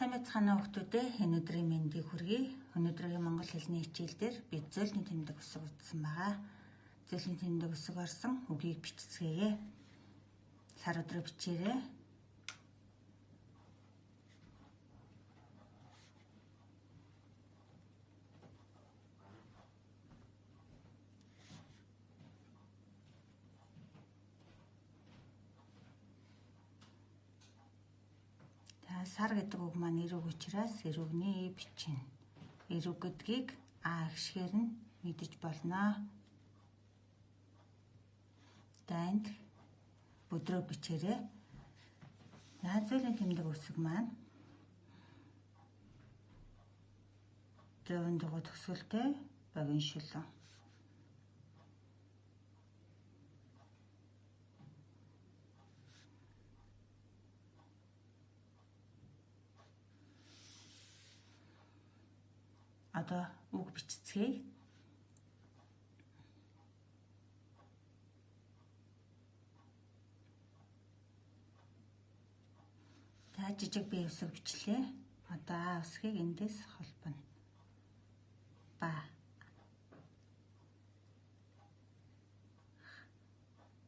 Сайн мэцхан хүүхдүүдээ өнөөдрийн мэндийг хүргэе. Өнөөдрийн монгол хэлний хичээл дээр би зөөлний тэмдэг үсэг утсан байгаа. Зөөлний тэмдэг үсэг орсон үгийг бичцгээе. Сар өдрөө бичээрэй. Сар гэдэг үг маань эрүүг учраас эрүүгний бичнэ. Эрүүг гэдгийг а гişгээр нь мэдэж болно. Дайнд өдрөө бичээрэй. Зөөлний тэмдэг үсэг маань 100 дугаар төгсгөлтэй богино шүлэн. Одоо үг бичцгээе. За жижиг бие үсэг бичлээ. Одоо а үсгийг эндээс холбоно.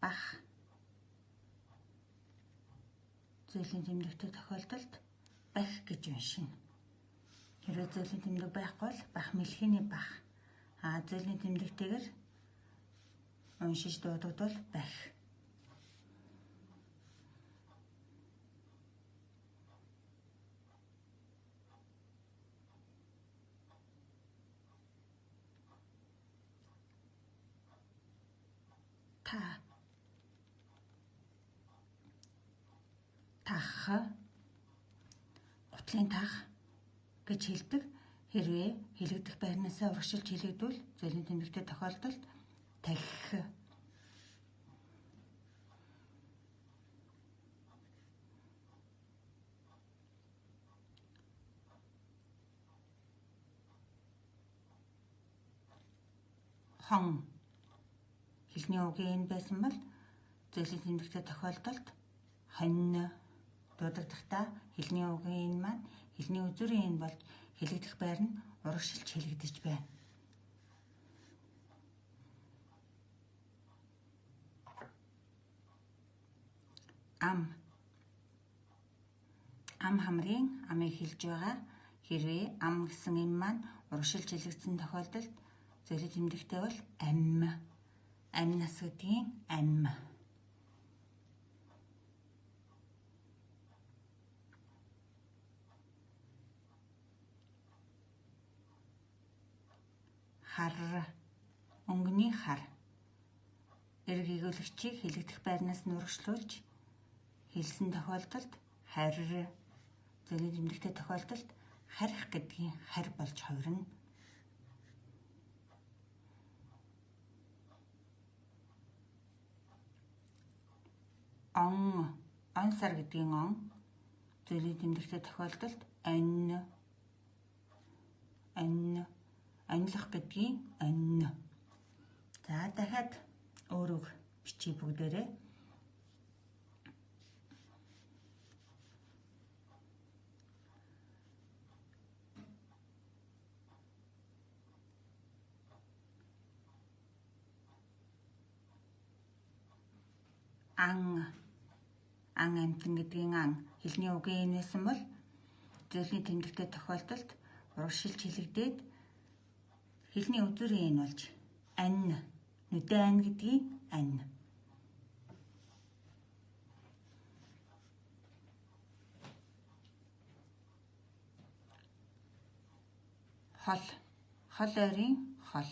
Бах. Зөөлний тэмдэгтэй тохиолдолд бах гэж уншина. Хэрвээ зөөлний тэмдэг байхгүй бол бах мэлхийний бах. Зөөлний тэмдэгтэйгээр уншиж дуудвал бах. Тах. Гутлын тах гэж хэлдэг. Хэрвээ хэлэгдэх байрнаасаа урагшилж хэлэгдвэл зөөлний тэмдэгтэй тохиолдолд тахих. Хон. Хэлний үгийн байсан бол зөөлний тэмдэгтэй тохиолдолд хонь. Дуудагдахдаа хэлний үгийн маань хэлний үзүүрийн болж хэлэгдэх байр нь урагшилж хэлэгдэж байна. Ам хамрын амыг хэлж байгаа. Хэрвээ ам гэсэн эм маань урагшилж хэлэгдсэн тохиолдолд зөөлний тэмдэгтэй бол ам. Ам нас гэдгийн ам. Хар. Өнгөний хар. Эрг өгүүлэгчийг хэлэгдэх байрнаас нь урагшлуулж хэлсэн тохиолдолд харь. Зөөлний тэмдэгтэй тохиолдолд харих гэдгийн харь болж хувирна. Он сар гэдгийн он. Зөөлний тэмдэгтэй тохиолдолд онь. Онилох гэдгийн онь. За дахиад өөрөг бичиж бүгдээрээ. Ан амтан гэдгийн ан хэлний үгийн энэсэн бол зөөлний тэмдэгтэй тохиолдолд урагшилж хэлэгдээд хэлний үзүүрийн эн болж ань. Нүдэн ань гэдгийн ань. Хол. Хол ойрын хол.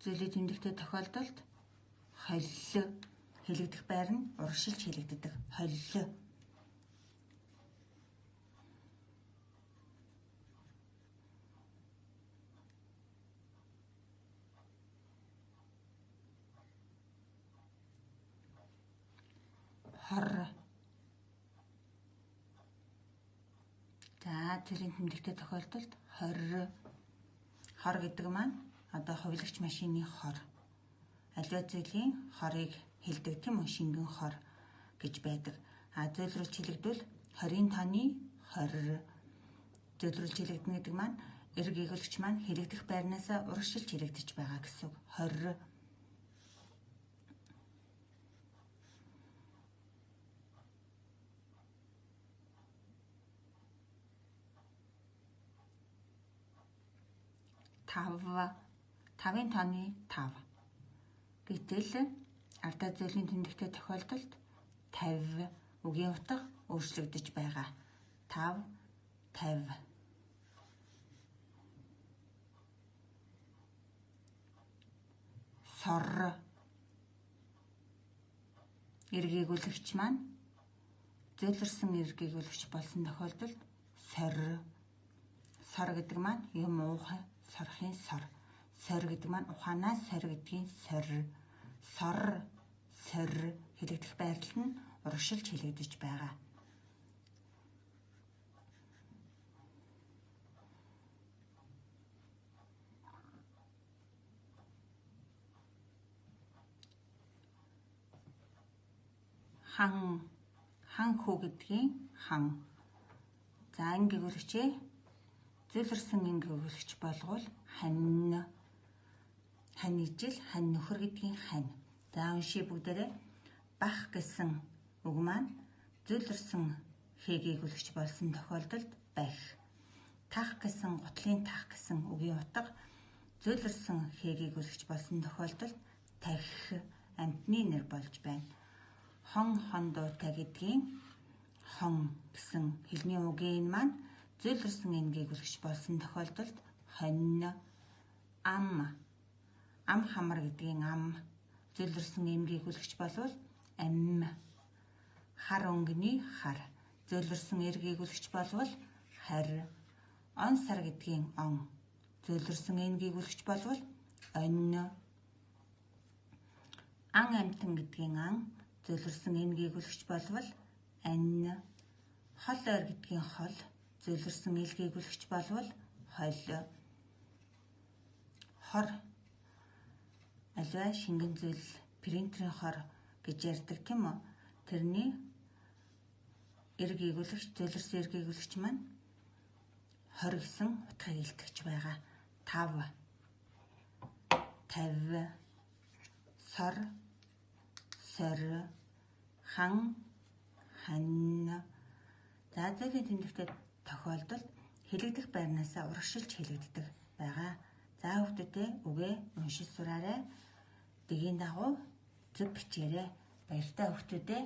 Зөөлний тэмдэгтэй тохиолдолд холло. Хэлэгдэх байр нь урагшилж хэлэгддэг. Холло. Хор. За зөөлний тэмдэгтэй тохиолдолд хорь. Хор гэдэг маань одоо хувилагч машины хор. Аливаа зүйлийн хорыг хэлдэг тийм үү? Шингэн хор гэж байдаг. Зөөлрүүлж хэлэгдвэл 20 тонны хорь. Зөвлөрүүлж хэлэгдэнэ гэдэг маань эрг эглэгч маань хэлэгдэх байрнаас урагшилж хэлэгдэж байгаа гэсэн үг. Хорь. Тав. Тавын тооны 5. Гэтэл ардаа зүйлийн тэмдэгтэй тохиолдолд 50 үгийн утга өөрчлөгдөж байгаа. 5, 50. Сор. Эрг эглэгч маань зөвлөрсөн эрг эглэгч болсон тохиолдолд сорь. Сор гэдэг маань юм уухай, сорхын сор. Сорь гэдэг маань ухаанаас сорь гэдгийн сорь. Сор, сорь хэлэгдэх байрлал нь урагшилж хэлэгдэж байгаа. Хан хүү гэдгийн хан. За анги эглэгчээ зөвлөрсөн анги эглэгч болгвол хань. Хань ижил, хань нөхөр гэдгийн хань. За уншия бүгдээрээ. Бах гэсэн үг маань зөвлөрсөн хээг эглэгч болсон тохиолдолд бах. Тах гэсэн гутлын тах гэсэн үгийн утга зөвлөрсөн хээг эглэгч болсон тохиолдолд тахих амьтны нэр болж байна. Хон хондуутай гэдгийн хон гэсэн хэлний үгийн маань зөвлөрсөн анги эглэгч болсон тохиолдолд хонь. Ам хамар гэдгийн ам зөвлөрсөн анги эглэгч болвол ам. Хар өнгөний хар зөвлөрсөн эрг эглэгч болвол харь. Он сар гэдгийн он зөвлөрсөн анги эглэгч болвол онь. Ан амтан гэдгийн ан зөвлөрсөн анги эглэгч болвол ань. Хол ойр гэдгийн хол зөвлөрсөн элг эглэгч болвол хол. Хор аливаа шингэн зүйл принтерийн хор гэж ярьдаг тийм үү? Тэрний эрг эглэгч зөвлөрсөн эрг эглэгч маань 20 гэсэн утгыг илтгэж байгаа. 5, 50, сор, сорь, хан, хань. За зүйлийн тэмдэгтэй тохиолдолд хэлэгдэх байрнаас урагшилж хэлэгддэг байгаа. За хүүхдүүдээ үгээ уншиж сураарай. Дэгийн дагуу зөв бичээрэй. Баяртай хүүхдүүдээ.